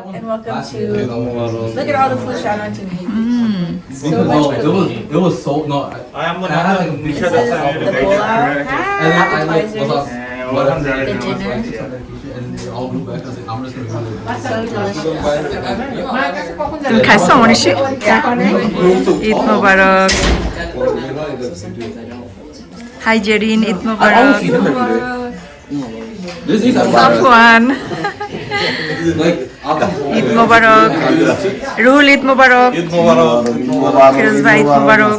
and welcome to. Look at all the food shout out to me. So Because much it was so no. I I am had like a This picture is the bola, and then I like was appetizers, on whatever the dinner. and they all grew back. I was like, I'm just gonna do it. So delicious. তুমি খাইছো মনীষী ঈদ মোবারক hi Zerin Eid মোবারক This is Safwan like Eid মোবারক রুহুল ঈদ মোবারক ঈদ মোবারক ফিরোজ ভাই ঈদ মোবারক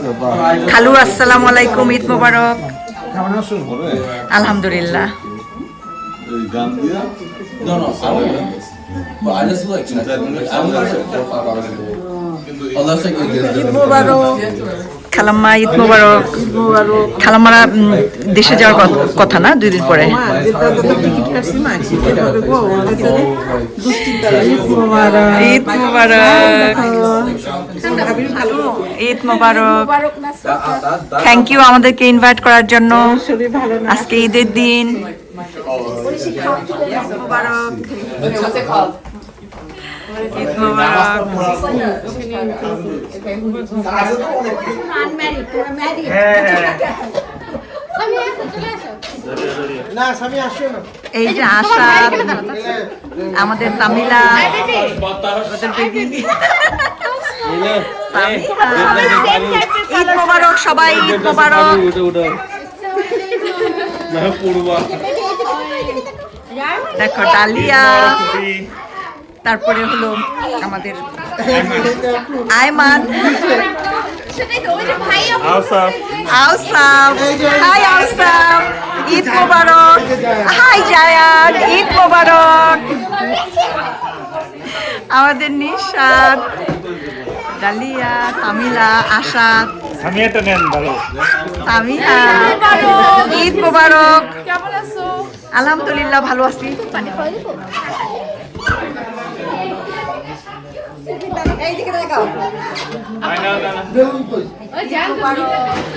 খালু আসসালামু আলাইকুম ঈদ মোবারক আলহামদুলিল্লাহ no. I don't know this, but I just like I'm not sure 4 or 5 hours ago. Unless like Eid মোবারক। খালাম্মা ঈদ মোবারক খালাম্মারা দেশে যাওয়ার কথা না 2 দিন পরে ঈদ মোবারক ঈদ মোবারক থ্যাংক ইউ আমাদেরকে ইনভাইট করার জন্য আজকে ঈদের দিন ঈদ মোবারক What's it called? ঈদ মোবারক এই যে আশা আমাদের তামিলা ওদের baby। ঈদ মোবারক সবাই ঈদ মোবারক দেখো ডালিয়া তারপরে হলো আমাদের আয়মান আওসাফ হাই আওসাফ ঈদ মোবারক হাই জায়ান ঈদ মোবারক আমাদের নিশাদ ডালিয়া তামিলা আশা সামিয়াটা নেন ভালো তামিলা ঈদ মোবারক আলহামদুলিল্লাহ ভালো আছি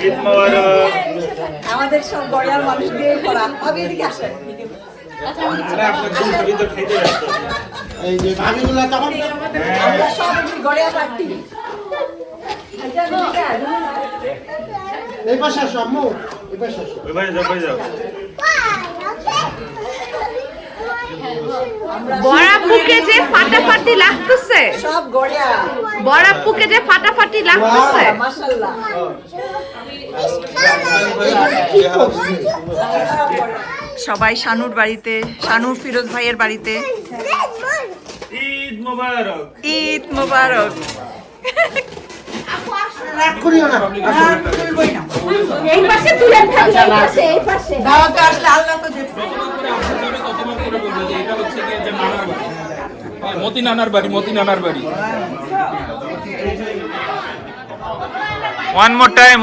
ঈদ মোবারক আমাদের সব গড়িয়ার মানুষ দিয়ে করা আমি এদিকে আসেন আরে আপনার ছবি তো খাইতে ব্যস্ত এই যে ভাবিগুলা তখন আমরা সব গড়িয়া পার্টি এই পাশে আসো আম্মু এই পাশে আসো ওই ভাই যাও বড়াপুকে যে ফাটাফাটি লাগতেছে সব গড়িয়া বড়াপুকে যে ফাটাফাটি লাগতেছে মাশাআল্লাহ সবাই শানুর বাড়িতে শানুর ফিরোজ ভাইয়ের বাড়িতে ঈদ মোবারক ঈদ মোবারক রাগ করিও না এই পাশে তুলে এই পাশে দাওয়াতে আসলে আল্লাহ তো দেখছে মতি নানার বাড়ি one more time